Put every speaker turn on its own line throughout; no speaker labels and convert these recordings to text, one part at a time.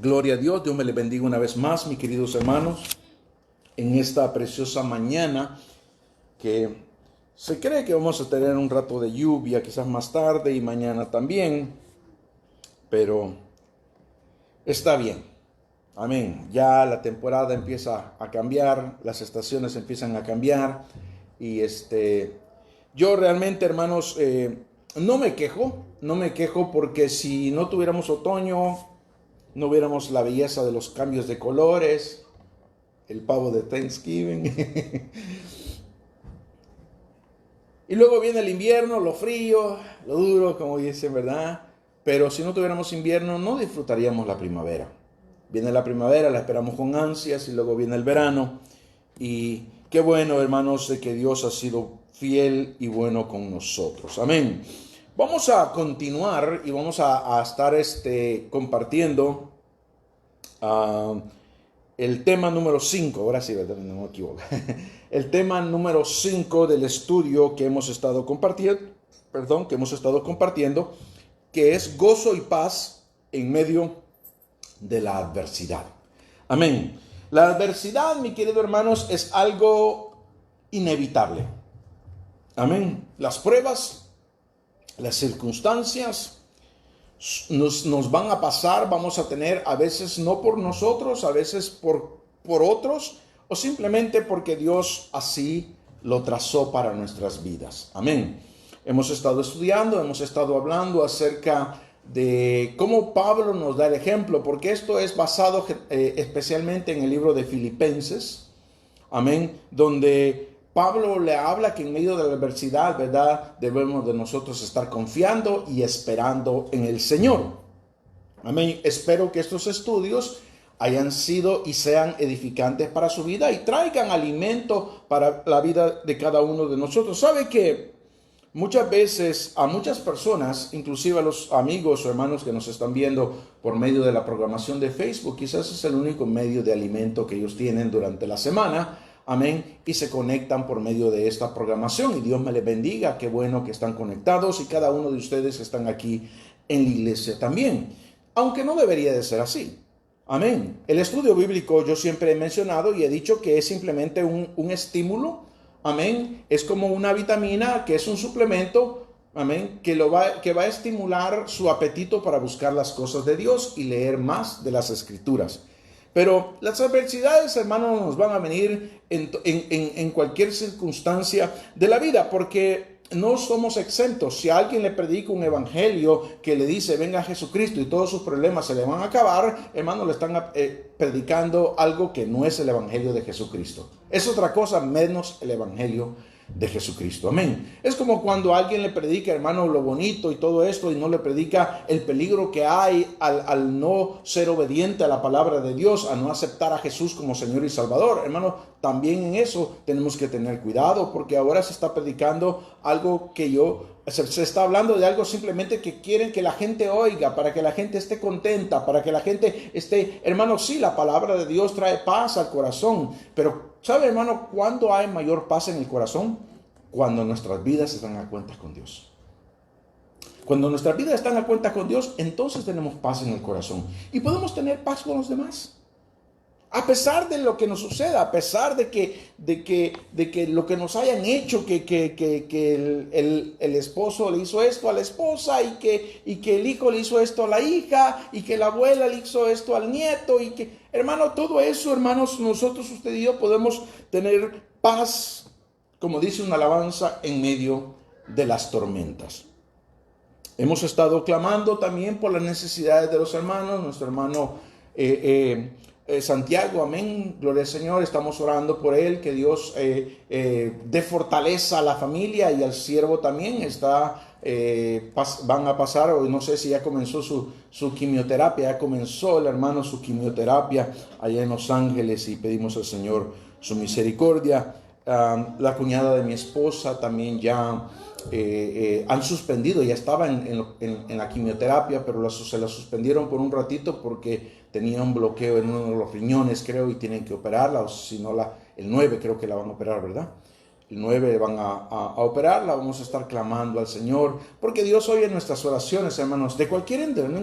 Gloria a Dios, Dios me les bendiga una vez más, mis queridos hermanos, en esta preciosa mañana que se cree que vamos a tener un rato de lluvia, quizás más tarde y mañana también, pero está bien. Amén. Ya la temporada empieza a cambiar, las estaciones empiezan a cambiar y yo realmente, hermanos, no me quejo porque si no tuviéramos otoño, no viéramos la belleza de los cambios de colores, el pavo de Thanksgiving. Y luego viene el invierno, lo frío, lo duro, como dicen, ¿verdad? Pero si no tuviéramos invierno, no disfrutaríamos la primavera. Viene la primavera, la esperamos con ansias y luego viene el verano. Y qué bueno, hermanos, de que Dios ha sido fiel y bueno con nosotros. Amén. Vamos a continuar y vamos a estar compartiendo el tema número 5, ahora sí, no me equivoco. El tema número 5 del estudio que hemos estado compartiendo, que es gozo y paz en medio de la adversidad. Amén. La adversidad, mi querido hermanos, es algo inevitable. Amén. Las pruebas, las circunstancias nos van a pasar, vamos a tener a veces no por nosotros, a veces por otros, o simplemente porque Dios así lo trazó para nuestras vidas. Amén. Hemos estado estudiando, hemos estado hablando acerca de cómo Pablo nos da el ejemplo, porque esto es basado especialmente en el libro de Filipenses. Amén. Donde Pablo le habla que en medio de la adversidad, ¿verdad? Debemos de nosotros estar confiando y esperando en el Señor. Amén. Espero que estos estudios hayan sido y sean edificantes para su vida y traigan alimento para la vida de cada uno de nosotros. ¿Sabe que muchas veces a muchas personas, inclusive a los amigos o hermanos que nos están viendo por medio de la programación de Facebook, quizás es el único medio de alimento que ellos tienen durante la semana? Amén. Y se conectan por medio de esta programación. Y Dios me les bendiga. Qué bueno que están conectados y cada uno de ustedes que están aquí en la iglesia también. Aunque no debería de ser así. Amén. El estudio bíblico yo siempre he mencionado y he dicho que es simplemente un estímulo. Amén. Es como una vitamina que es un suplemento. Amén. Que va a estimular su apetito para buscar las cosas de Dios y leer más de las Escrituras. Pero las adversidades, hermanos, nos van a venir en cualquier circunstancia de la vida, porque no somos exentos. Si a alguien le predica un evangelio que le dice, venga Jesucristo y todos sus problemas se le van a acabar, hermanos, le están predicando algo que no es el evangelio de Jesucristo. Es otra cosa menos el evangelio de Jesucristo. Amén. Es como cuando alguien le predica, hermano, lo bonito y todo esto y no le predica el peligro que hay al no ser obediente a la palabra de Dios, a no aceptar a Jesús como Señor y Salvador. Hermano, también en eso tenemos que tener cuidado, porque ahora se está predicando algo que se está hablando de algo simplemente que quieren que la gente oiga, para que la gente esté contenta, para que la gente esté, hermano, sí, la palabra de Dios trae paz al corazón, pero ¿sabe, hermano, cuándo hay mayor paz en el corazón? Cuando nuestras vidas están a cuentas con Dios. Cuando nuestras vidas están a cuentas con Dios, entonces tenemos paz en el corazón y podemos tener paz con los demás. A pesar de lo que nos suceda, a pesar de que lo que nos hayan hecho, que el esposo le hizo esto a la esposa y que el hijo le hizo esto a la hija y que la abuela le hizo esto al nieto y que, hermano, todo eso, hermanos, nosotros, usted y yo podemos tener paz, como dice una alabanza, en medio de las tormentas. Hemos estado clamando también por las necesidades de los hermanos, nuestro hermano Santiago, amén, gloria al Señor, estamos orando por él, que Dios dé fortaleza a la familia y al siervo también. Van a pasar, o no sé si ya comenzó su quimioterapia, ya comenzó el hermano su quimioterapia allá en Los Ángeles y pedimos al Señor su misericordia. La cuñada de mi esposa también ya han suspendido, ya estaba en la quimioterapia, pero se la suspendieron por un ratito porque tenía un bloqueo en uno de los riñones, creo, y tienen que operarla, o si no, el 9 creo que la van a operar, ¿verdad? El 9 van a operarla. Vamos a estar clamando al Señor, porque Dios oye nuestras oraciones, hermanos, de cualquier índole, no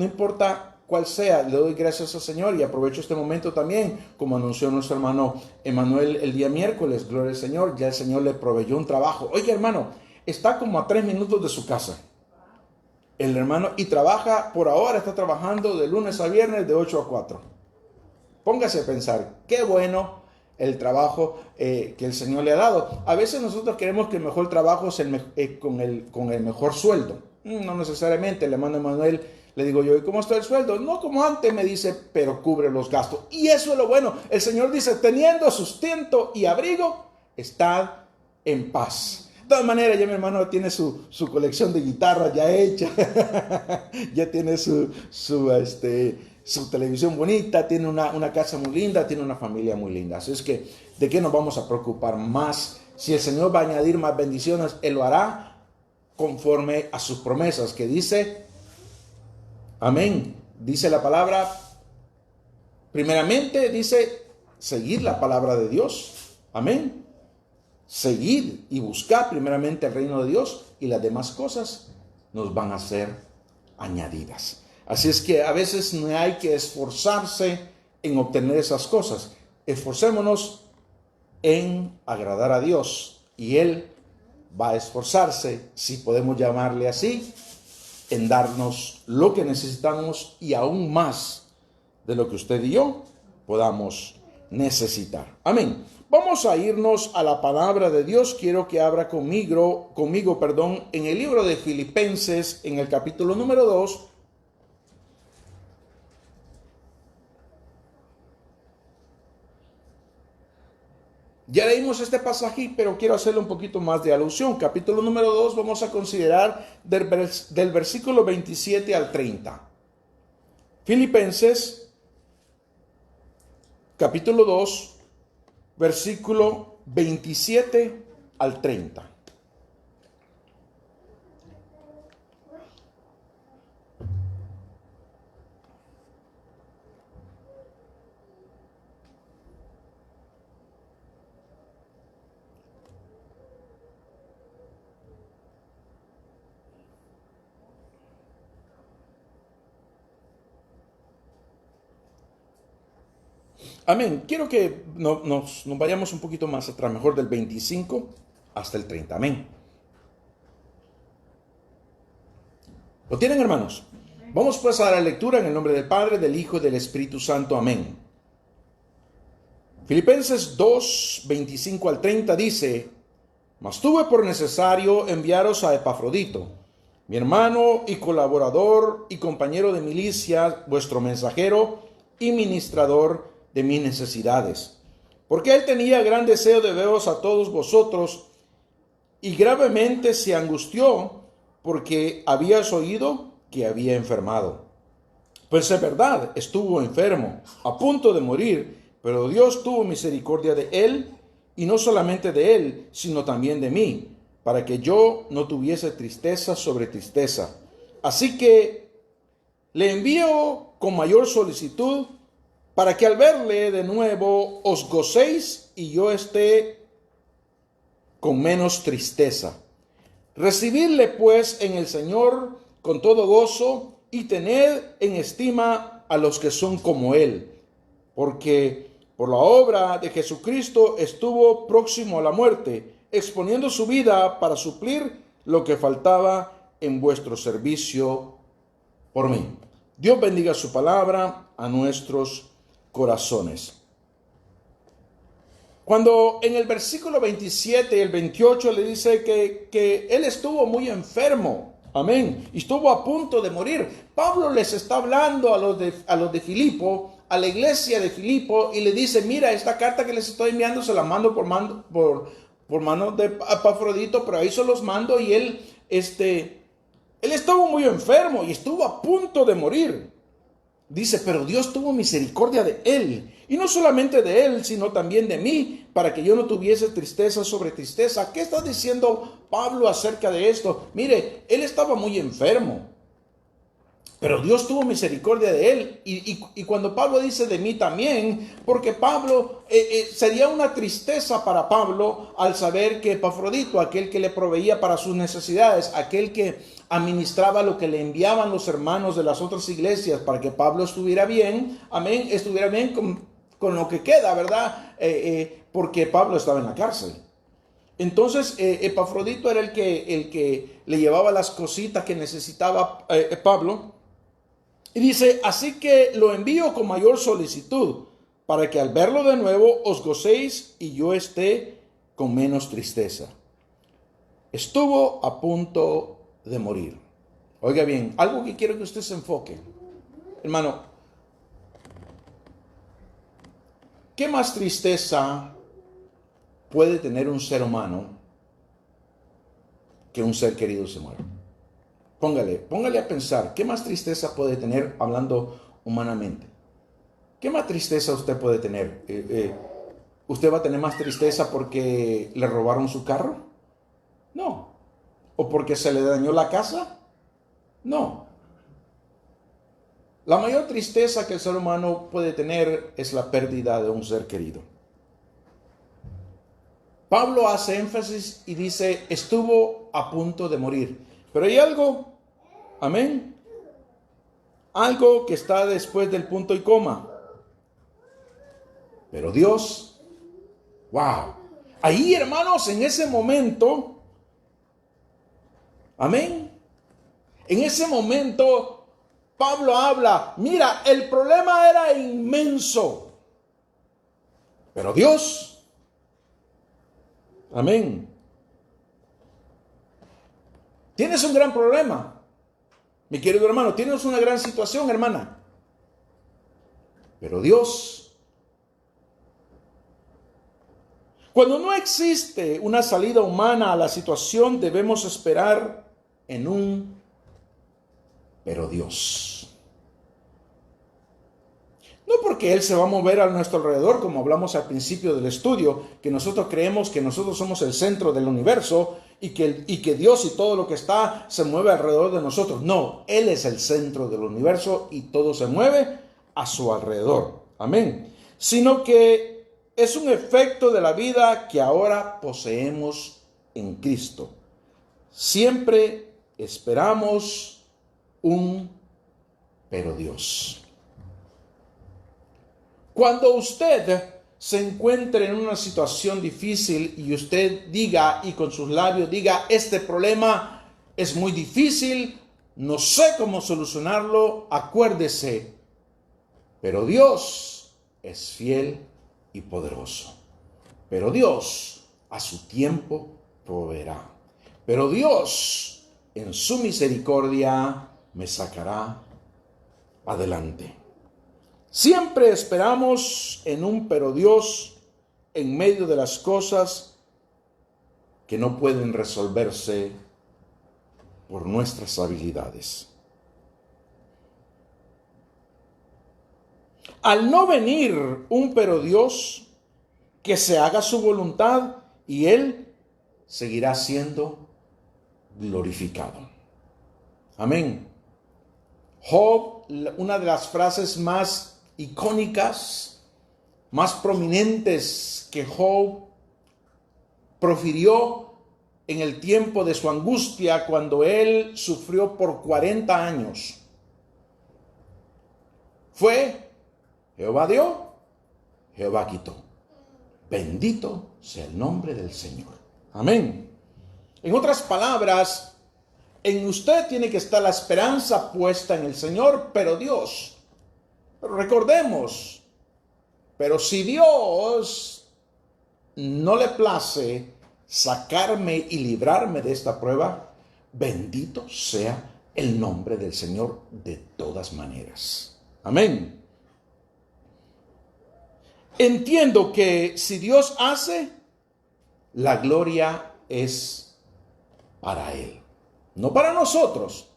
importa cual sea, le doy gracias al Señor y aprovecho este momento también, como anunció nuestro hermano Emanuel el día miércoles, gloria al Señor, ya el Señor le proveyó un trabajo. Oiga, hermano, está como a 3 minutos de su casa. El hermano, y trabaja, por ahora está trabajando de lunes a viernes de 8 a 4. Póngase a pensar, qué bueno el trabajo que el Señor le ha dado. A veces nosotros queremos que el mejor trabajo es con el mejor sueldo. No necesariamente, le mando a Manuel, le digo yo, ¿y cómo está el sueldo? No como antes, me dice, pero cubre los gastos. Y eso es lo bueno. El Señor dice, teniendo sustento y abrigo, estad en paz. De todas maneras, ya mi hermano tiene su colección de guitarras ya hecha, ya tiene su televisión bonita, tiene una casa muy linda, tiene una familia muy linda. Así es que, ¿de qué nos vamos a preocupar más? Si el Señor va a añadir más bendiciones, Él lo hará conforme a sus promesas, que dice, amén, dice la palabra, primeramente dice, seguir la palabra de Dios, amén, seguir y buscar primeramente el reino de Dios y las demás cosas nos van a ser añadidas. Así es que a veces no hay que esforzarse en obtener esas cosas. Esforcémonos en agradar a Dios y Él va a esforzarse, si podemos llamarle así, en darnos lo que necesitamos y aún más de lo que usted y yo podamos necesitar. Amén. Vamos a irnos a la palabra de Dios. Quiero que abra conmigo, en el libro de Filipenses, en el capítulo número 2. Ya leímos este pasaje, pero quiero hacerle un poquito más de alusión. Capítulo número 2, vamos a considerar del versículo 27 al 30. Filipenses, capítulo 2, versículo 27 al 30. Amén. Quiero que nos vayamos un poquito más atrás, mejor del 25 hasta el 30. Amén. ¿Lo tienen, hermanos? Vamos pues a la lectura en el nombre del Padre, del Hijo y del Espíritu Santo. Amén. Filipenses 2, 25 al 30 dice, mas tuve por necesario enviaros a Epafrodito, mi hermano y colaborador y compañero de milicia, vuestro mensajero y ministrador de mis necesidades, porque él tenía gran deseo de veros a todos vosotros y gravemente se angustió porque habías oído que había enfermado. Pues es verdad, estuvo enfermo, a punto de morir, pero Dios tuvo misericordia de él, y no solamente de él, sino también de mí, para que yo no tuviese tristeza sobre tristeza. Así que le envío con mayor solicitud, para que al verle de nuevo os gocéis y yo esté con menos tristeza. Recibidle pues en el Señor con todo gozo y tened en estima a los que son como Él, porque por la obra de Jesucristo estuvo próximo a la muerte, exponiendo su vida para suplir lo que faltaba en vuestro servicio por mí. Dios bendiga su palabra a nuestros corazones. Cuando en el versículo 27 y el 28 le dice que él estuvo muy enfermo, amén, y estuvo a punto de morir, Pablo les está hablando a los de Filipo, a la iglesia de Filipo, y le dice, mira, esta carta que les estoy enviando se la mando por mano de Epafrodito, pero ahí se los mando, y él estuvo muy enfermo y estuvo a punto de morir. Dice, pero Dios tuvo misericordia de él, y no solamente de él, sino también de mí, para que yo no tuviese tristeza sobre tristeza. ¿Qué está diciendo Pablo acerca de esto? Mire, él estaba muy enfermo. Pero Dios tuvo misericordia de él. Y cuando Pablo dice de mí también, porque Pablo, sería una tristeza para Pablo al saber que Epafrodito, aquel que le proveía para sus necesidades, aquel que administraba lo que le enviaban los hermanos de las otras iglesias para que Pablo estuviera bien, amén, estuviera bien con lo que queda, ¿verdad? Porque Pablo estaba en la cárcel. Entonces Epafrodito era el que le llevaba las cositas que necesitaba Pablo. Y dice, así que lo envío con mayor solicitud, para que al verlo de nuevo os gocéis y yo esté con menos tristeza. Estuvo a punto de morir. Oiga bien, algo que quiero que usted se enfoque. Hermano, ¿qué más tristeza puede tener un ser humano que un ser querido se muera? Póngale a pensar, ¿qué más tristeza puede tener hablando humanamente? ¿Qué más tristeza usted puede tener? ¿Usted va a tener más tristeza porque le robaron su carro? No. ¿O porque se le dañó la casa? No. La mayor tristeza que el ser humano puede tener es la pérdida de un ser querido. Pablo hace énfasis y dice, estuvo a punto de morir. Pero hay algo, amén, algo que está después del punto y coma. Pero Dios, wow, ahí hermanos, en ese momento, amén, en ese momento Pablo habla, mira, el problema era inmenso, pero Dios, amén. Tienes un gran problema, mi querido hermano, tienes una gran situación, hermana. Pero Dios, cuando no existe una salida humana a la situación, debemos esperar en un pero Dios. No porque Él se va a mover a nuestro alrededor, como hablamos al principio del estudio, que nosotros creemos que nosotros somos el centro del universo y que Dios y todo lo que está se mueve alrededor de nosotros. No, Él es el centro del universo y todo se mueve a su alrededor. Amén. Sino que es un efecto de la vida que ahora poseemos en Cristo. Siempre esperamos un pero Dios. Cuando usted se encuentre en una situación difícil y usted diga y con sus labios diga, este problema es muy difícil, no sé cómo solucionarlo, acuérdese, pero Dios es fiel y poderoso. Pero Dios a su tiempo proveerá. Pero Dios en su misericordia me sacará adelante. Siempre esperamos en un pero Dios en medio de las cosas que no pueden resolverse por nuestras habilidades. Al no venir un pero Dios, que se haga su voluntad y Él seguirá siendo glorificado. Amén. Job, una de las frases más icónicas, más prominentes que Job profirió en el tiempo de su angustia, cuando él sufrió por 40 años, fue: Jehová dio, Jehová quitó. Bendito sea el nombre del Señor. Amén. En otras palabras, en usted tiene que estar la esperanza puesta en el Señor, pero Dios. Pero recordemos, pero si Dios no le place sacarme y librarme de esta prueba, bendito sea el nombre del Señor de todas maneras. Amén. Entiendo que si Dios hace, la gloria es para Él, no para nosotros.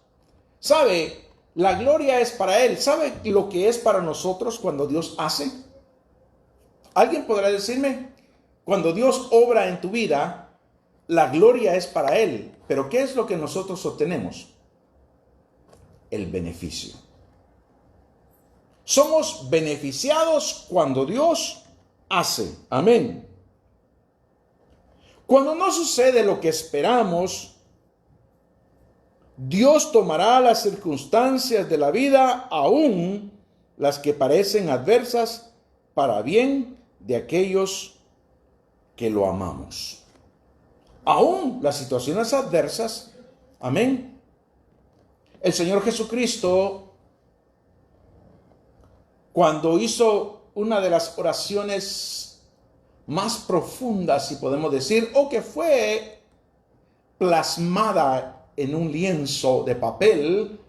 ¿Sabe? La gloria es para Él. ¿Sabe lo que es para nosotros cuando Dios hace? ¿Alguien podrá decirme? Cuando Dios obra en tu vida, la gloria es para Él. Pero ¿qué es lo que nosotros obtenemos? el beneficio. Somos beneficiados cuando Dios hace. Amén. Cuando no sucede lo que esperamos, Dios tomará las circunstancias de la vida, aún las que parecen adversas, para bien de aquellos que lo amamos. Aún las situaciones adversas, amén. El Señor Jesucristo, cuando hizo una de las oraciones más profundas, si podemos decir, o que fue plasmada en un lienzo de papel,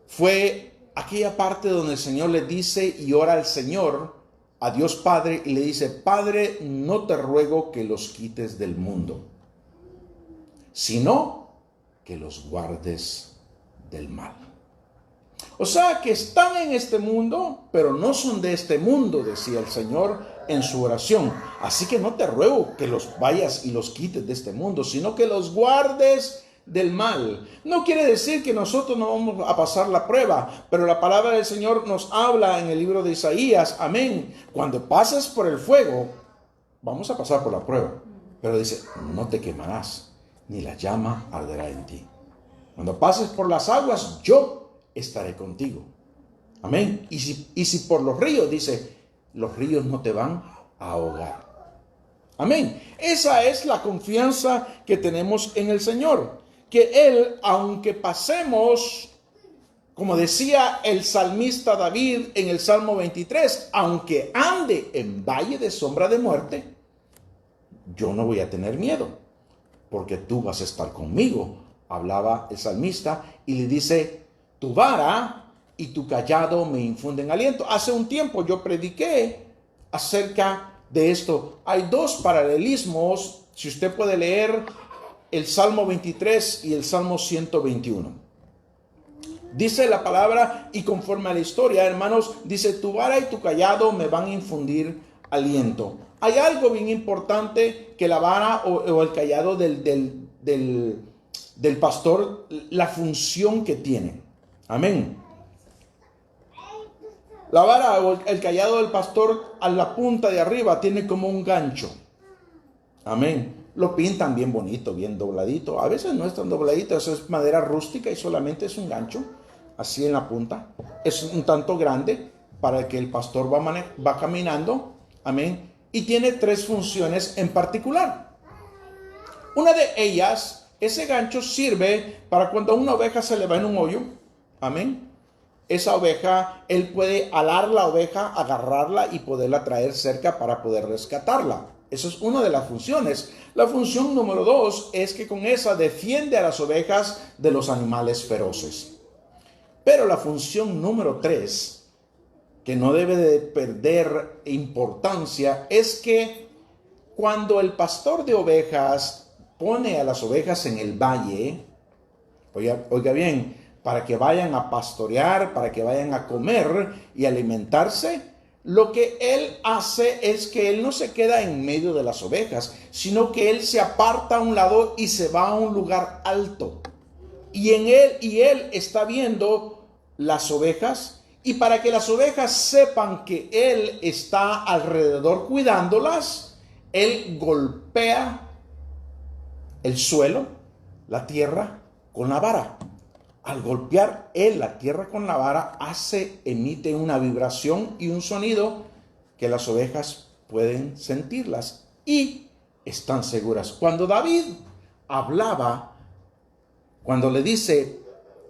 fue aquella parte donde el Señor le dice y ora al Señor, a Dios Padre, y le dice: Padre, no te ruego que los quites del mundo, sino que los guardes del mal. O sea, que están en este mundo, pero no son de este mundo, decía el Señor en su oración. Así que no te ruego que los vayas y los quites de este mundo, sino que los guardes del mal. No quiere decir que nosotros no vamos a pasar la prueba, pero la palabra del Señor nos habla en el libro de Isaías, amén. Cuando pases por el fuego, vamos a pasar por la prueba, pero dice: no te quemarás, ni la llama arderá en ti. Cuando pases por las aguas, yo estaré contigo. Amén. Y si por los ríos, dice, los ríos no te van a ahogar. Amén. Esa es la confianza que tenemos en el Señor. Que Él, aunque pasemos, como decía el salmista David en el Salmo 23, aunque ande en valle de sombra de muerte, yo no voy a tener miedo, porque tú vas a estar conmigo. Hablaba el salmista y le dice: tu vara y tu cayado me infunden aliento. Hace un tiempo yo prediqué acerca de esto. Hay dos paralelismos, si usted puede leer el Salmo 23 y el Salmo 121. Dice la palabra, y conforme a la historia, hermanos, dice: tu vara y tu cayado me van a infundir aliento. Hay algo bien importante que la vara o el cayado del pastor, la función que tiene. Amén. La vara o el cayado del pastor, a la punta de arriba tiene como un gancho. Amén. Lo pintan bien bonito, bien dobladito. A veces no es tan dobladito, eso es madera rústica y solamente es un gancho, así en la punta. Es un tanto grande para que el pastor va caminando. Amén. Y tiene tres funciones en particular. Una de ellas, ese gancho sirve para cuando una oveja se le va en un hoyo. Amén. Esa oveja, él puede alar la oveja, agarrarla y poderla traer cerca para poder rescatarla. Eso es una de las funciones. La función número 2 es que con esa defiende a las ovejas de los animales feroces. Pero la función número 3, que no debe de perder importancia, es que cuando el pastor de ovejas pone a las ovejas en el valle, oiga bien, para que vayan a pastorear, para que vayan a comer y alimentarse, lo que él hace es que él no se queda en medio de las ovejas, sino que él se aparta a un lado y se va a un lugar alto. Y él está viendo las ovejas, y para que las ovejas sepan que él está alrededor cuidándolas, él golpea el suelo, la tierra, con la vara. Al golpear él la tierra con la vara, emite una vibración y un sonido que las ovejas pueden sentirlas y están seguras. Cuando David hablaba, cuando le dice: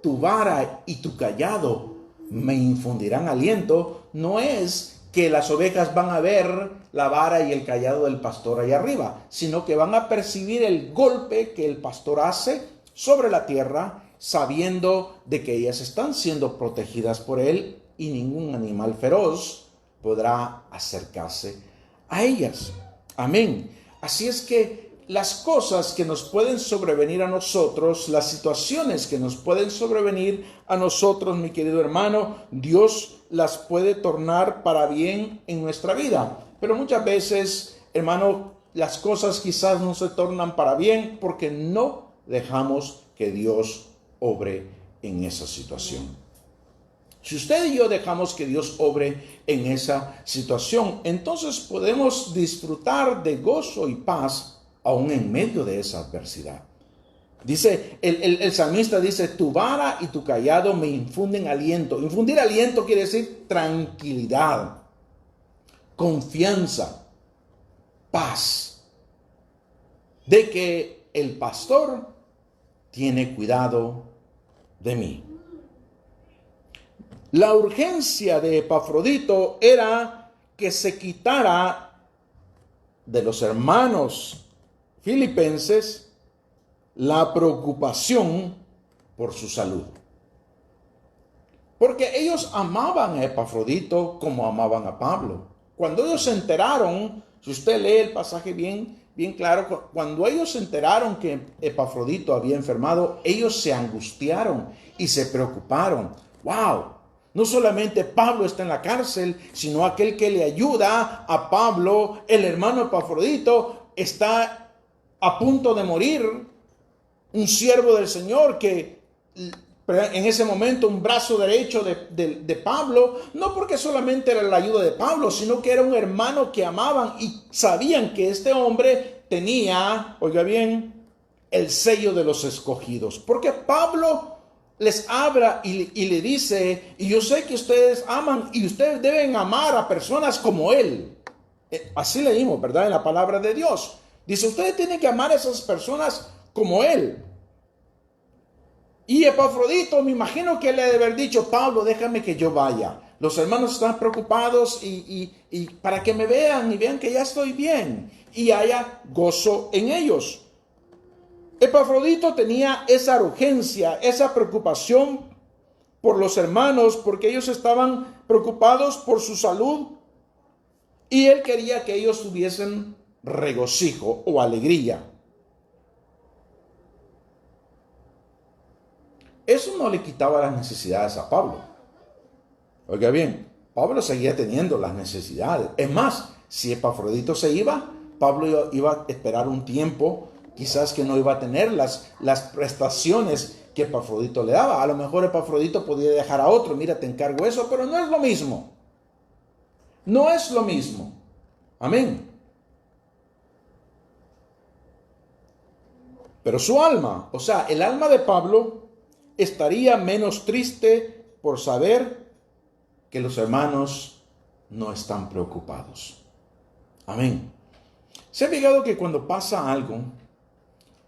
tu vara y tu cayado me infundirán aliento, no es que las ovejas van a ver la vara y el cayado del pastor allá arriba, sino que van a percibir el golpe que el pastor hace sobre la tierra, sabiendo de que ellas están siendo protegidas por él y ningún animal feroz podrá acercarse a ellas. Amén. Así es que las cosas que nos pueden sobrevenir a nosotros, las situaciones que nos pueden sobrevenir a nosotros, mi querido hermano, Dios las puede tornar para bien en nuestra vida. Pero muchas veces, hermano, las cosas quizás no se tornan para bien porque no dejamos que Dios obre en esa situación. Si usted y yo dejamos que Dios obre en esa situación, entonces podemos disfrutar de gozo y paz aún en medio de esa adversidad. Dice, el salmista dice, tu vara y tu cayado me infunden aliento. Infundir aliento quiere decir tranquilidad, confianza, paz, de que el pastor tiene cuidado de mí. La urgencia de Epafrodito era que se quitara de los hermanos filipenses la preocupación por su salud. Porque ellos amaban a Epafrodito como amaban a Pablo. Cuando ellos se enteraron, si usted lee el pasaje bien claro, cuando ellos se enteraron que Epafrodito había enfermado, ellos se angustiaron y se preocuparon. ¡Wow! No solamente Pablo está en la cárcel, sino aquel que le ayuda a Pablo, el hermano Epafrodito, está a punto de morir. Un siervo del Señor que en ese momento un brazo derecho de Pablo, no porque solamente era la ayuda de Pablo, sino que era un hermano que amaban y sabían que este hombre tenía, oiga bien, el sello de los escogidos. Porque Pablo les habla y le dice, y yo sé que ustedes aman y ustedes deben amar a personas como él. Así leímos, ¿verdad? En la palabra de Dios. Dice, ustedes tienen que amar a esas personas como él. Y Epafrodito, me imagino que le ha de haber dicho, Pablo, déjame que yo vaya. Los hermanos están preocupados y para que me vean y vean que ya estoy bien y haya gozo en ellos. Epafrodito tenía esa urgencia, esa preocupación por los hermanos, porque ellos estaban preocupados por su salud y él quería que ellos tuviesen regocijo o alegría. Eso no le quitaba las necesidades a Pablo. Oiga bien, Pablo seguía teniendo las necesidades. Es más, si Epafrodito se iba, Pablo iba a esperar un tiempo, quizás que no iba a tener las prestaciones que Epafrodito le daba. A lo mejor Epafrodito podía dejar a otro, mira, te encargo eso, pero no es lo mismo. No es lo mismo. Amén. Pero su alma, o sea, el alma de Pablo estaría menos triste por saber que los hermanos no están preocupados. Amén. ¿Se ha fijado que cuando pasa algo,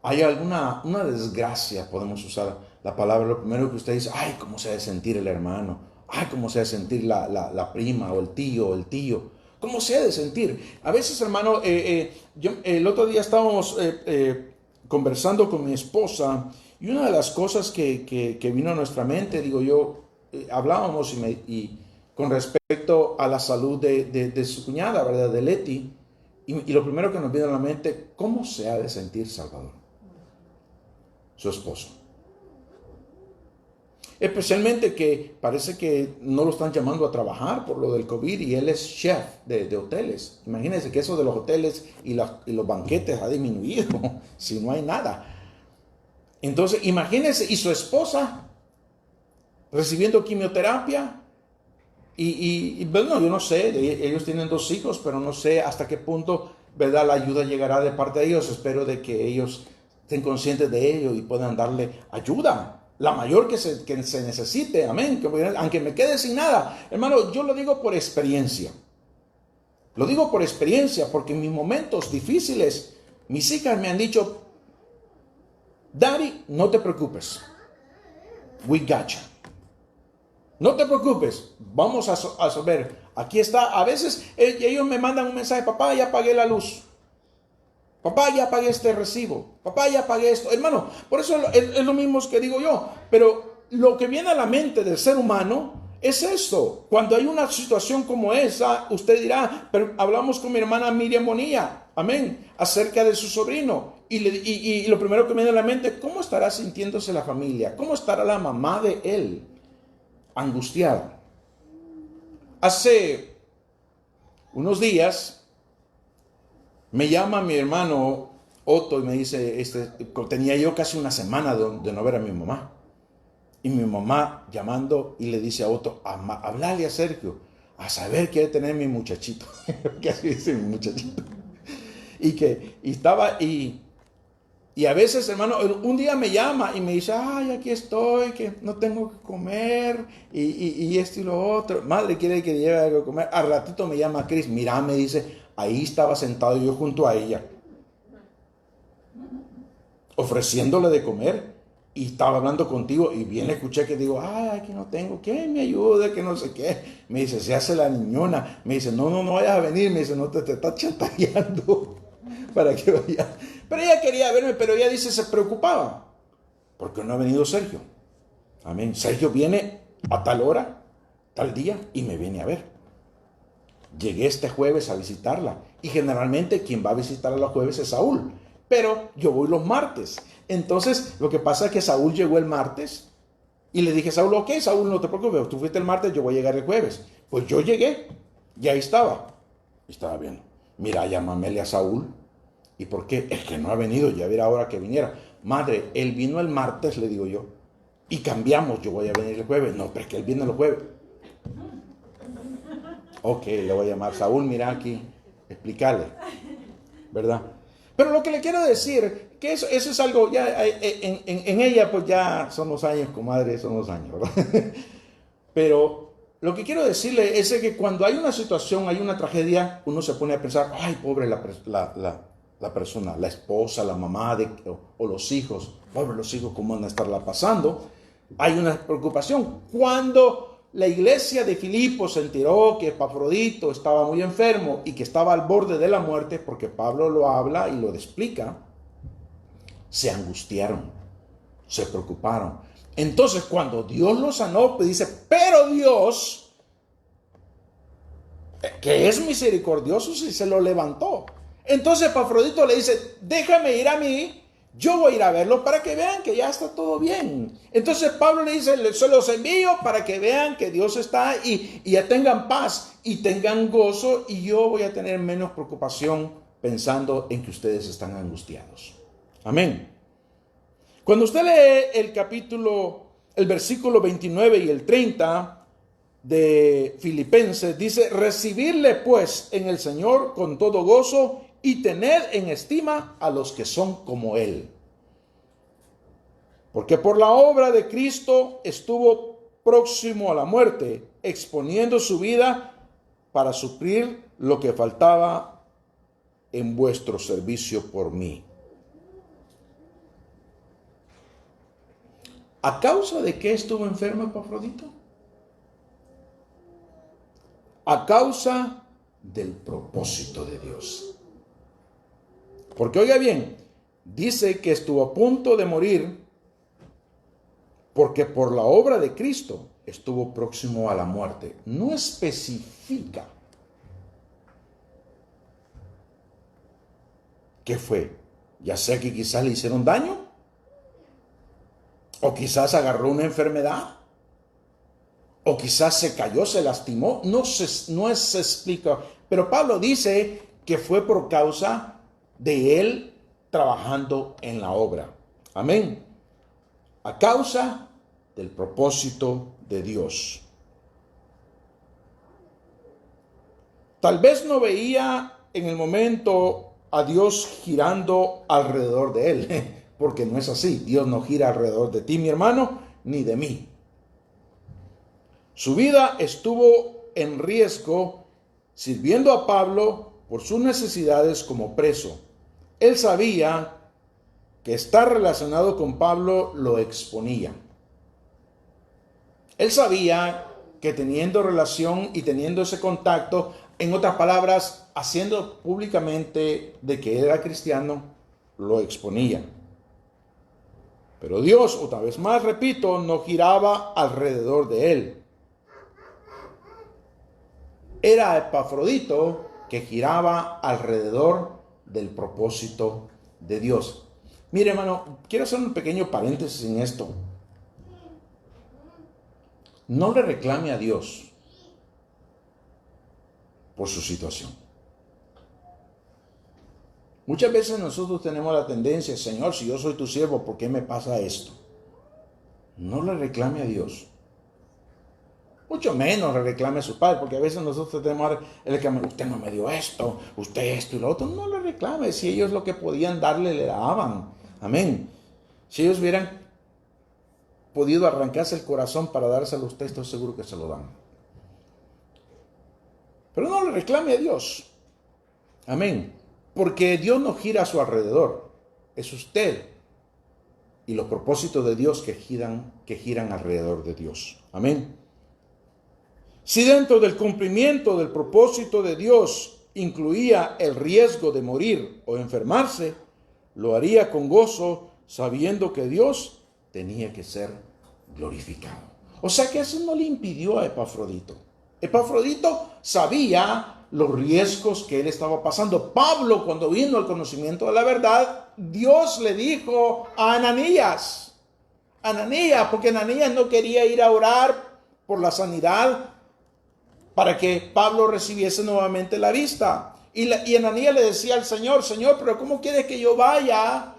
hay una desgracia, podemos usar la palabra, lo primero que usted dice, ay, cómo se ha de sentir el hermano, ay, cómo se ha de sentir la prima o el tío, cómo se ha de sentir? A veces, hermano, el otro día estábamos conversando con mi esposa y una de las cosas que vino a nuestra mente, digo yo, hablábamos y con respecto a la salud de su cuñada, ¿verdad? De Leti. Y lo primero que nos viene a la mente, ¿cómo se ha de sentir Salvador? Su esposo. Especialmente que parece que no lo están llamando a trabajar por lo del COVID y él es chef de hoteles. Imagínense que eso de los hoteles y los banquetes ha disminuido si no hay nada. Entonces, imagínense, y su esposa recibiendo quimioterapia. Y bueno, yo no sé, ellos tienen 2 hijos, pero no sé hasta qué punto, ¿verdad?, la ayuda llegará de parte de ellos. Espero de que ellos estén conscientes de ello y puedan darle ayuda, la mayor que se necesite, amén, aunque me quede sin nada. Hermano, yo lo digo por experiencia. Lo digo por experiencia, porque en mis momentos difíciles, mis hijas me han dicho, Daddy, no te preocupes, we got you. No te preocupes, vamos a saber. Aquí está. A veces ellos me mandan un mensaje, papá, ya pagué la luz. Papá, ya pagué este recibo. Papá, ya pagué esto. Hermano, por eso es lo mismo que digo yo. Pero lo que viene a la mente del ser humano es esto. Cuando hay una situación como esa, usted dirá, pero hablamos con mi hermana Miriam Bonilla, amén, acerca de su sobrino. Y lo primero que me viene a la mente, ¿cómo estará sintiéndose la familia? ¿Cómo estará la mamá de él? Angustiada. Hace unos días me llama mi hermano Otto y me dice, tenía yo casi una semana de no ver a mi mamá. Y mi mamá llamando y le dice a Otto, hablarle a Sergio, a saber qué debe tener mi muchachito. Que así dice mi muchachito. Y a veces, hermano, un día me llama y me dice, ay, aquí estoy, que no tengo que comer, y esto y lo otro. Madre quiere que lleve algo a comer. Al ratito me llama Cris, mira, me dice, ahí estaba sentado yo junto a ella, ofreciéndole de comer, y estaba hablando contigo, y bien escuché que digo, ay, aquí no tengo, que me ayude, que no sé qué. Me dice, se hace la niñona. Me dice, no vayas a venir. Me dice, no te está chantajeando para que vaya. Pero ella quería verme, pero ella dice, se preocupaba, porque no ha venido Sergio. Amén. Sergio viene a tal hora, tal día, y me viene a ver. Llegué este jueves a visitarla, y generalmente quien va a visitarla los jueves es Saúl, pero yo voy los martes. Entonces, lo que pasa es que Saúl llegó el martes, y le dije a Saúl, ok, Saúl, no te preocupes, tú fuiste el martes, yo voy a llegar el jueves. Pues yo llegué, y ahí estaba. Estaba viendo. Mira, llámamele a Saúl. ¿Y por qué? Es que no ha venido, ya era hora que viniera. Madre, él vino el martes, le digo yo, y cambiamos, yo voy a venir el jueves. No, pero es que él viene el jueves. Ok, le voy a llamar, Saúl, mira aquí, explicarle, ¿verdad? Pero lo que le quiero decir, que eso es algo, ya en ella pues ya son los años, comadre, son los años, ¿verdad? Pero lo que quiero decirle es que cuando hay una situación, hay una tragedia, uno se pone a pensar, ay, pobre la persona, la esposa, la mamá o los hijos, pobre los hijos, ¿cómo van a estarla pasando? Hay una preocupación. Cuando la iglesia de Filipos se enteró que Epafrodito estaba muy enfermo y que estaba al borde de la muerte, porque Pablo lo habla y lo explica, se angustiaron, se preocuparon. Entonces, cuando Dios lo sanó, pues dice, pero Dios, que es misericordioso, si se lo levantó. Entonces Epafrodito le dice, déjame ir a mí, yo voy a ir a verlo para que vean que ya está todo bien. Entonces Pablo le dice, se los envío para que vean que Dios está y ya tengan paz y tengan gozo, y yo voy a tener menos preocupación pensando en que ustedes están angustiados. Amén. Cuando usted lee el versículo 29 y el 30 de Filipenses, dice, recibirle pues en el Señor con todo gozo y tener en estima a los que son como Él. Porque por la obra de Cristo estuvo próximo a la muerte, exponiendo su vida para suplir lo que faltaba en vuestro servicio por mí. ¿A causa de qué estuvo enfermo Epafrodito? A causa del propósito de Dios. Porque oiga bien, dice que estuvo a punto de morir porque por la obra de Cristo estuvo próximo a la muerte. No especifica qué fue. Ya sea que quizás le hicieron daño, o quizás agarró una enfermedad, o quizás se cayó, se lastimó, no se explica. Pero Pablo dice que fue por causa de él trabajando en la obra. Amén. A causa del propósito de Dios. Tal vez no veía en el momento a Dios girando alrededor de él, porque no es así. Dios no gira alrededor de ti, mi hermano, ni de mí. Su vida estuvo en riesgo sirviendo a Pablo por sus necesidades como preso. Él sabía que estar relacionado con Pablo lo exponía. Él sabía que teniendo relación y teniendo ese contacto, en otras palabras, haciendo públicamente de que él era cristiano, lo exponía. Pero Dios, otra vez más repito, no giraba alrededor de él. Era Epafrodito que giraba alrededor del propósito de Dios. Mire, hermano, quiero hacer un pequeño paréntesis en esto. No le reclame a Dios por su situación. Muchas veces nosotros tenemos la tendencia, Señor, si yo soy tu siervo, ¿por qué me pasa esto? no le reclame a Dios. Mucho menos le reclame a su padre, porque a veces nosotros tenemos el que usted no me dio esto, usted esto y lo otro. No le reclame, si ellos lo que podían darle le daban. Amén. Si ellos hubieran podido arrancarse el corazón para dárselo a usted, estoy seguro que se lo dan. Pero no le reclame a Dios. Amén. Porque Dios no gira a su alrededor. Es usted y los propósitos de Dios que giran alrededor de Dios. Amén. Si dentro del cumplimiento del propósito de Dios incluía el riesgo de morir o enfermarse, lo haría con gozo, sabiendo que Dios tenía que ser glorificado. O sea que eso no le impidió a Epafrodito. Epafrodito sabía los riesgos que él estaba pasando. Pablo, cuando vino al conocimiento de la verdad, Dios le dijo a Ananías, porque Ananías no quería ir a orar por la sanidad para que Pablo recibiese nuevamente la vista. Y Ananías le decía al Señor, Señor, pero ¿cómo quieres que yo vaya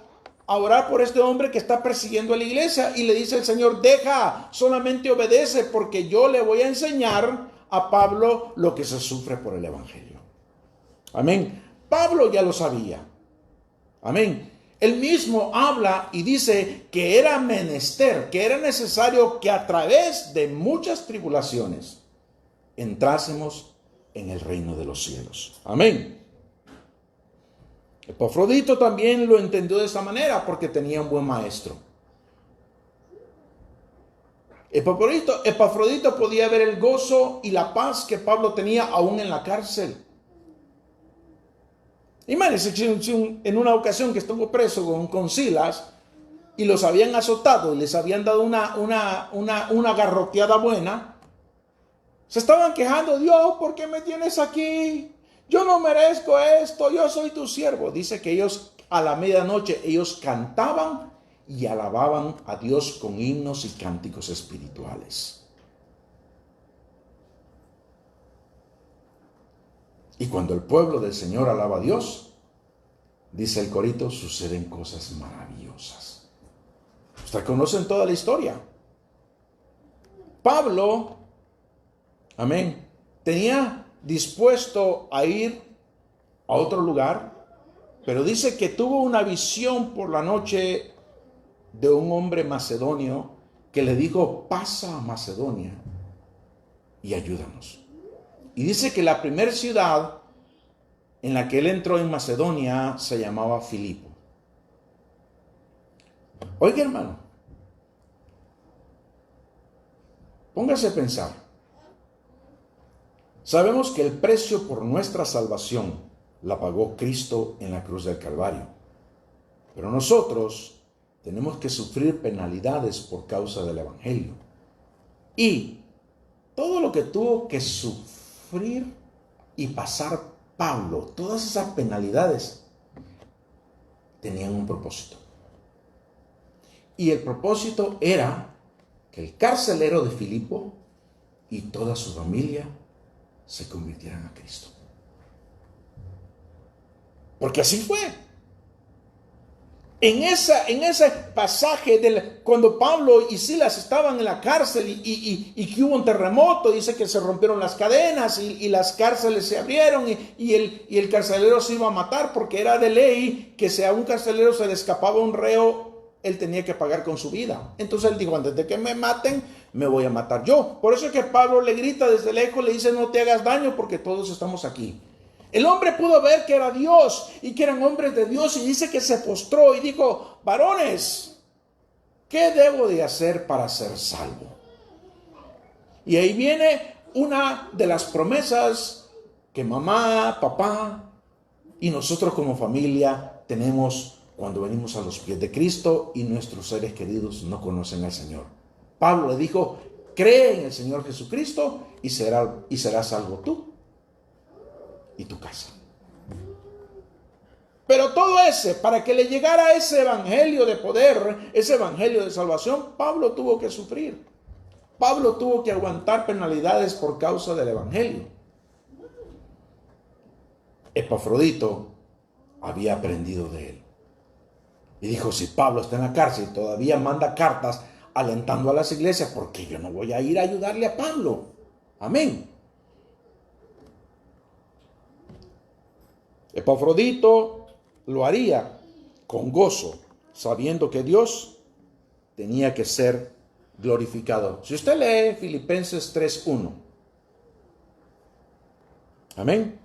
a orar por este hombre que está persiguiendo a la iglesia? Y le dice el Señor, deja, solamente obedece, porque yo le voy a enseñar a Pablo lo que se sufre por el evangelio. Amén. Pablo ya lo sabía. Amén. Él mismo habla y dice que era menester, que era necesario que a través de muchas tribulaciones entrásemos en el reino de los cielos. Amén. Epafrodito también lo entendió de esa manera porque tenía un buen maestro. Epafrodito podía ver el gozo y la paz que Pablo tenía aún en la cárcel. Imagínense en una ocasión que estuvo preso con Silas y los habían azotado y les habían dado una garroteada buena. Se estaban quejando, Dios, ¿por qué me tienes aquí? Yo no merezco esto, yo soy tu siervo. Dice que ellos a la medianoche, ellos cantaban y alababan a Dios con himnos y cánticos espirituales. Y cuando el pueblo del Señor alaba a Dios, dice el corito, suceden cosas maravillosas. Ustedes conocen toda la historia. Pablo, amén, tenía dispuesto a ir a otro lugar, pero dice que tuvo una visión por la noche de un hombre macedonio que le dijo, pasa a Macedonia y ayúdanos. Y dice que la primera ciudad en la que él entró en Macedonia se llamaba Filipo. Oiga, hermano, póngase a pensar. Sabemos que el precio por nuestra salvación la pagó Cristo en la cruz del Calvario. Pero nosotros tenemos que sufrir penalidades por causa del Evangelio. Y todo lo que tuvo que sufrir y pasar Pablo, todas esas penalidades, tenían un propósito. Y el propósito era que el carcelero de Filipo y toda su familia se convirtieran a Cristo. Porque así fue. En ese pasaje cuando Pablo y Silas estaban en la cárcel y que hubo un terremoto, dice que se rompieron las cadenas y las cárceles se abrieron y el carcelero se iba a matar, porque era de ley que si a un carcelero se le escapaba un reo, él tenía que pagar con su vida. Entonces él dijo, antes de que me maten, me voy a matar yo. Por eso es que Pablo le grita desde lejos, le dice, no te hagas daño porque todos estamos aquí. El hombre pudo ver que era Dios y que eran hombres de Dios, y dice que se postró y dijo, varones, ¿qué debo de hacer para ser salvo? Y ahí viene una de las promesas que mamá, papá y nosotros como familia tenemos cuando venimos a los pies de Cristo y nuestros seres queridos no conocen al Señor. Pablo le dijo, cree en el Señor Jesucristo y serás salvo tú y tu casa. Pero todo para que le llegara ese evangelio de poder, ese evangelio de salvación, Pablo tuvo que sufrir. Pablo tuvo que aguantar penalidades por causa del evangelio. Epafrodito había aprendido de él. Y dijo, si Pablo está en la cárcel y todavía manda cartas alentando a las iglesias, porque yo no voy a ir a ayudarle a Pablo. Amén. Epafrodito lo haría con gozo, sabiendo que Dios tenía que ser glorificado. Si usted lee Filipenses 3:1. Amén.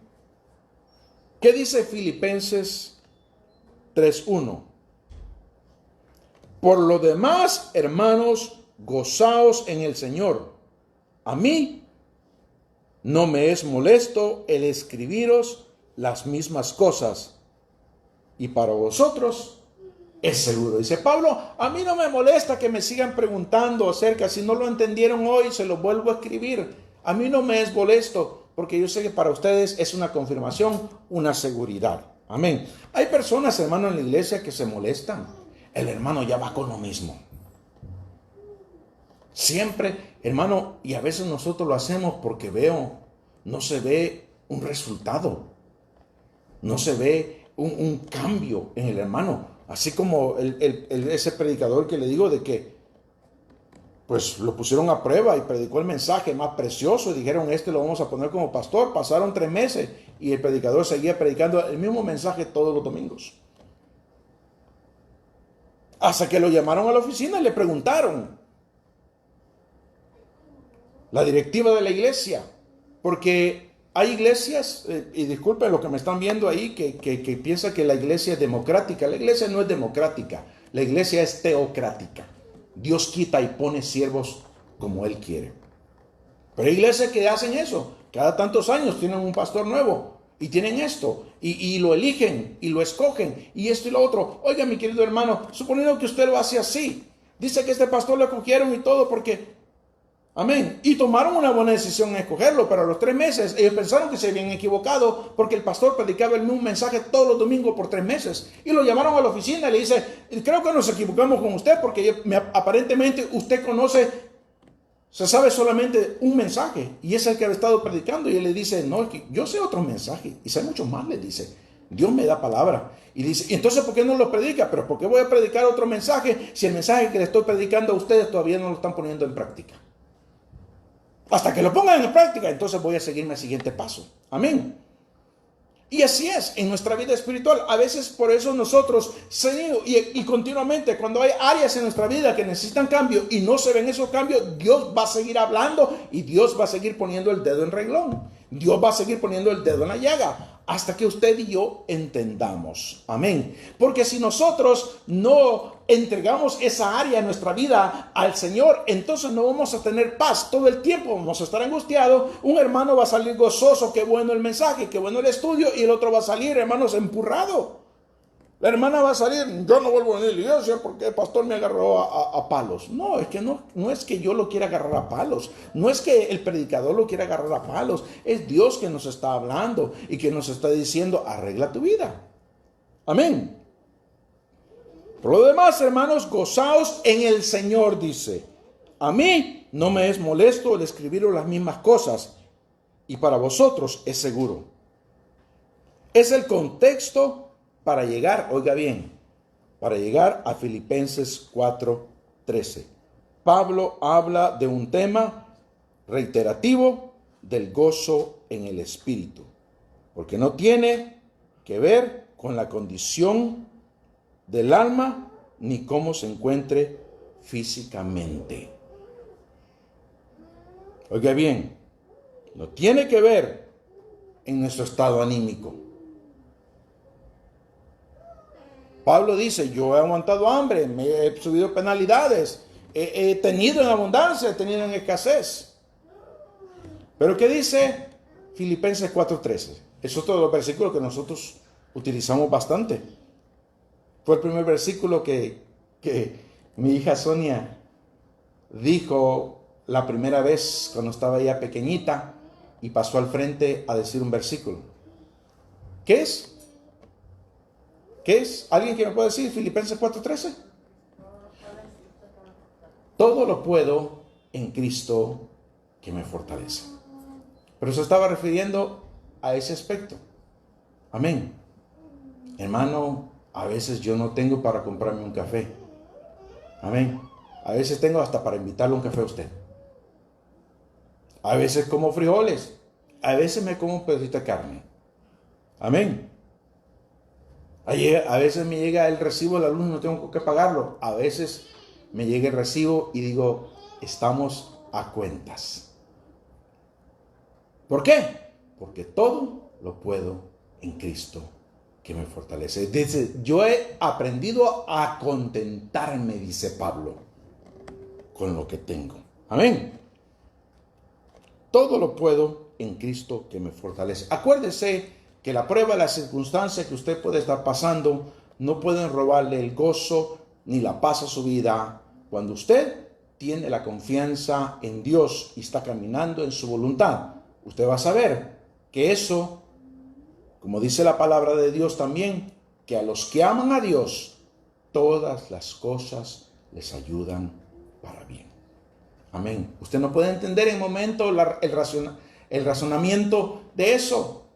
¿Qué dice Filipenses 3:1? Por lo demás, hermanos, gozaos en el Señor. A mí no me es molesto el escribiros las mismas cosas, y para vosotros es seguro. Dice Pablo, a mí no me molesta que me sigan preguntando acerca, si no lo entendieron hoy, se lo vuelvo a escribir. A mí no me es molesto, porque yo sé que para ustedes es una confirmación, una seguridad. Amén. Hay personas, hermano, en la iglesia que se molestan. El hermano ya va con lo mismo. Siempre, hermano, y a veces nosotros lo hacemos porque no se ve un resultado. No se ve un cambio en el hermano. Así como ese predicador que le digo de que pues lo pusieron a prueba y predicó el mensaje más precioso y dijeron, lo vamos a poner como pastor. Pasaron 3 meses y el predicador seguía predicando el mismo mensaje todos los domingos. Hasta que lo llamaron a la oficina y le preguntaron, la directiva de la iglesia, porque hay iglesias, y disculpen lo que me están viendo ahí, que piensan que la iglesia es democrática. La iglesia no es democrática, la iglesia es teocrática. Dios quita y pone siervos como Él quiere. Pero hay iglesias que hacen eso, cada tantos años tienen un pastor nuevo, y tienen esto, y lo eligen, y lo escogen, y esto y lo otro. Oiga, mi querido hermano, suponiendo que usted lo hace así, dice que este pastor lo escogieron y todo porque... Amén. Y tomaron una buena decisión en escogerlo, pero a los 3 meses ellos pensaron que se habían equivocado porque el pastor predicaba el mismo mensaje todos los domingos por 3 meses. Y lo llamaron a la oficina y le dice, creo que nos equivocamos con usted porque aparentemente usted se sabe solamente un mensaje y es el que ha estado predicando. Y él le dice, no, es que yo sé otro mensaje y sé mucho más, le dice. Dios me da palabra. Y dice, ¿y entonces por qué no lo predica? Pero ¿por qué voy a predicar otro mensaje si el mensaje que le estoy predicando a ustedes todavía no lo están poniendo en práctica? Hasta que lo pongan en práctica, entonces voy a seguirme al siguiente paso. Amén. Y así es en nuestra vida espiritual. A veces por eso nosotros seguimos y continuamente cuando hay áreas en nuestra vida que necesitan cambio y no se ven esos cambios, Dios va a seguir hablando y Dios va a seguir poniendo el dedo en renglón. Dios va a seguir poniendo el dedo en la llaga hasta que usted y yo entendamos. Amén. Porque si nosotros no entregamos esa área de nuestra vida al Señor, entonces no vamos a tener paz. Todo el tiempo vamos a estar angustiados. Un hermano va a salir gozoso, qué bueno el mensaje, qué bueno el estudio, y el otro va a salir, hermanos, empurrado. La hermana va a salir, yo no vuelvo a venir a la iglesia porque el pastor me agarró a palos. No, es que no es que yo lo quiera agarrar a palos. No es que el predicador lo quiera agarrar a palos. Es Dios que nos está hablando y que nos está diciendo, arregla tu vida. Amén. Por lo demás, hermanos, gozaos en el Señor, dice. A mí no me es molesto el escribiros las mismas cosas y para vosotros es seguro. Es el contexto para llegar, oiga bien, para llegar a Filipenses 4:13. Pablo habla de un tema reiterativo del gozo en el Espíritu, porque no tiene que ver con la condición del alma ni cómo se encuentre físicamente. Oiga bien, no tiene que ver en nuestro estado anímico. Pablo dice, yo he aguantado hambre, me he subido penalidades, he tenido en abundancia, he tenido en escasez. Pero ¿qué dice Filipenses 4:13? Es otro de los versículos que nosotros utilizamos bastante. Fue el primer versículo que mi hija Sonia dijo la primera vez cuando estaba ella pequeñita y pasó al frente a decir un versículo. ¿Qué es? ¿Qué es? ¿Alguien que me puede decir Filipenses 4:13? Todo lo puedo en Cristo que me fortalece. Pero se estaba refiriendo a ese aspecto. Amén. Hermano, a veces yo no tengo para comprarme un café. Amén. A veces tengo hasta para invitarle un café a usted. A veces como frijoles. A veces me como un pedacito de carne. Amén. A veces me llega el recibo de la luz y no tengo que pagarlo. A veces me llega el recibo y digo, estamos a cuentas. ¿Por qué? Porque todo lo puedo en Cristo que me fortalece. Dice, yo he aprendido a contentarme, dice Pablo, con lo que tengo. Amén. Todo lo puedo en Cristo que me fortalece. Acuérdese que la prueba, la circunstancia que usted puede estar pasando, no pueden robarle el gozo ni la paz a su vida. Cuando usted tiene la confianza en Dios y está caminando en su voluntad, usted va a saber que eso, como dice la palabra de Dios también, que a los que aman a Dios, todas las cosas les ayudan para bien. Amén. Usted no puede entender en el momento el razonamiento de eso.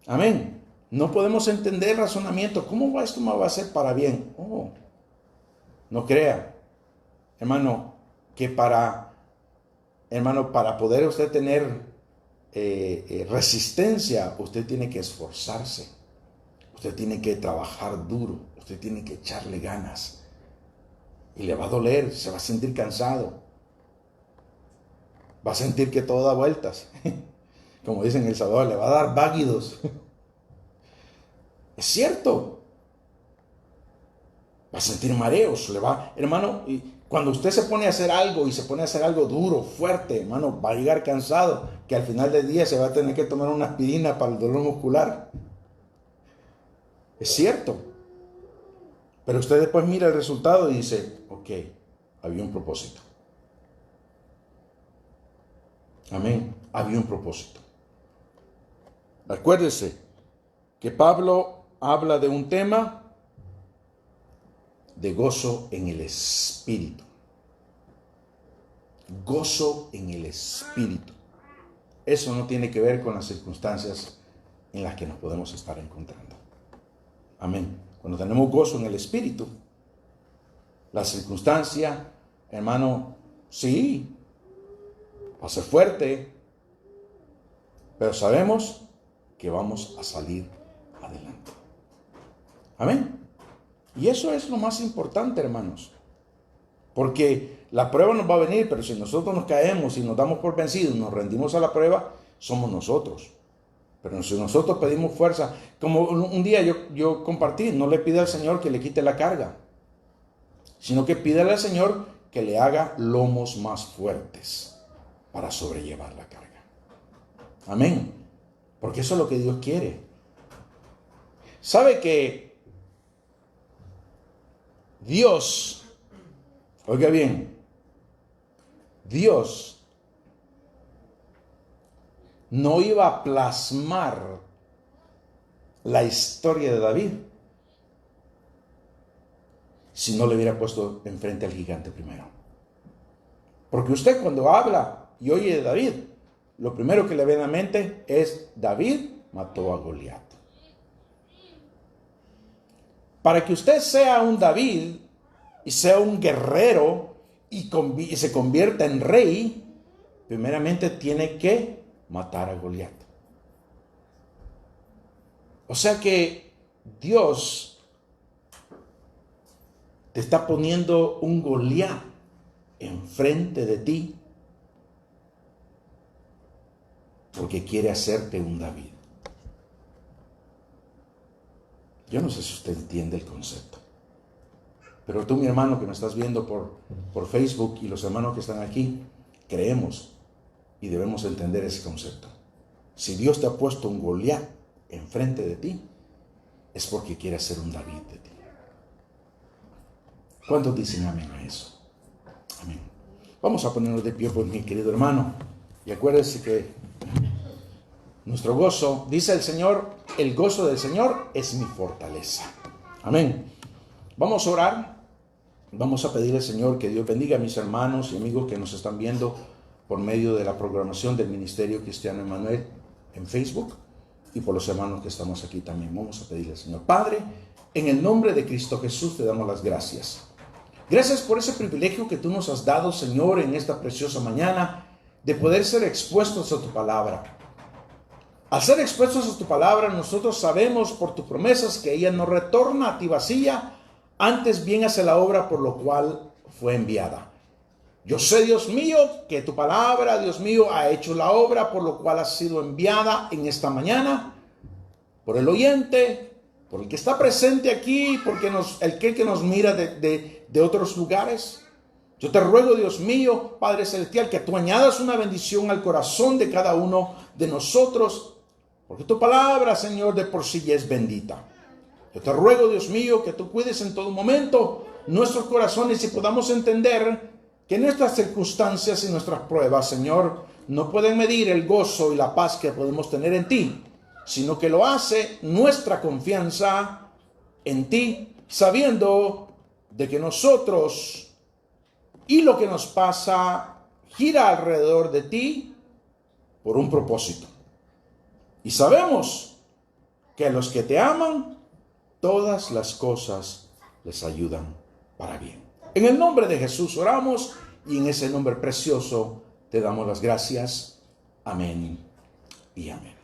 Amén. No podemos entender el razonamiento. ¿Cómo esto me va a ser para bien? Oh, no crea, hermano, que para poder usted tener resistencia, usted tiene que esforzarse. Usted tiene que trabajar duro. Usted tiene que echarle ganas. Y le va a doler, se va a sentir cansado. Va a sentir que todo da vueltas. Como dicen en El Salvador, le va a dar váguidos. Es cierto. Va a sentir mareos. Hermano, y cuando usted se pone a hacer algo y se pone a hacer algo duro, fuerte, hermano, va a llegar cansado, que al final del día se va a tener que tomar una aspirina para el dolor muscular. Es cierto. Pero usted después mira el resultado y dice, ok, había un propósito. Amén. Había un propósito. Acuérdese que Pablo habla de un tema de gozo en el Espíritu. Gozo en el Espíritu. Eso no tiene que ver con las circunstancias en las que nos podemos estar encontrando. Amén. Cuando tenemos gozo en el Espíritu, la circunstancia, hermano, sí, va a ser fuerte, pero sabemos que vamos a salir adelante. Amén. Y eso es lo más importante, hermanos. Porque la prueba nos va a venir, pero si nosotros nos caemos y nos damos por vencidos, nos rendimos a la prueba, somos nosotros. Pero si nosotros pedimos fuerza, como un día yo compartí, no le pida al Señor que le quite la carga, sino que pídale al Señor que le haga lomos más fuertes para sobrellevar la carga. Amén. Porque eso es lo que Dios quiere. ¿Sabe que Dios, oiga bien, Dios no iba a plasmar la historia de David si no le hubiera puesto enfrente al gigante primero? Porque usted cuando habla y oye de David, lo primero que le viene a la mente es David mató a Goliat. Para que usted sea un David y sea un guerrero y se convierta en rey, primeramente tiene que matar a Goliat. O sea que Dios te está poniendo un Goliat enfrente de ti porque quiere hacerte un David. Yo no sé si usted entiende el concepto, pero tú, mi hermano, que me estás viendo por Facebook, y los hermanos que están aquí, creemos y debemos entender ese concepto. Si Dios te ha puesto un Goliat enfrente de ti, es porque quiere hacer un David de ti. ¿Cuántos dicen amén a eso? Amén. Vamos a ponernos de pie, pues, mi querido hermano, y acuérdese que nuestro gozo, dice el Señor, el gozo del Señor es mi fortaleza. Amén. Vamos a orar. Vamos a pedirle al Señor que Dios bendiga a mis hermanos y amigos que nos están viendo por medio de la programación del Ministerio Cristiano Emmanuel en Facebook, y por los hermanos que estamos aquí también. Vamos a pedirle al Señor. Padre, en el nombre de Cristo Jesús te damos las gracias. Gracias por ese privilegio que tú nos has dado, Señor, en esta preciosa mañana, de poder ser expuestos a tu palabra. Al ser expuestos a tu palabra, nosotros sabemos por tus promesas que ella no retorna a ti vacía, antes bien hace la obra por lo cual fue enviada. Yo sé, Dios mío, que tu palabra, Dios mío, ha hecho la obra por lo cual ha sido enviada en esta mañana, por el oyente, por el que está presente aquí, porque el que nos mira de otros lugares. Yo te ruego, Dios mío, Padre Celestial, que tú añadas una bendición al corazón de cada uno de nosotros, porque tu palabra, Señor, de por sí ya es bendita. Yo te ruego, Dios mío, que tú cuides en todo momento nuestros corazones y podamos entender que nuestras circunstancias y nuestras pruebas, Señor, no pueden medir el gozo y la paz que podemos tener en ti, sino que lo hace nuestra confianza en ti, sabiendo de que nosotros y lo que nos pasa gira alrededor de ti por un propósito. Y sabemos que a los que te aman, todas las cosas les ayudan para bien. En el nombre de Jesús oramos y en ese nombre precioso te damos las gracias. Amén y amén.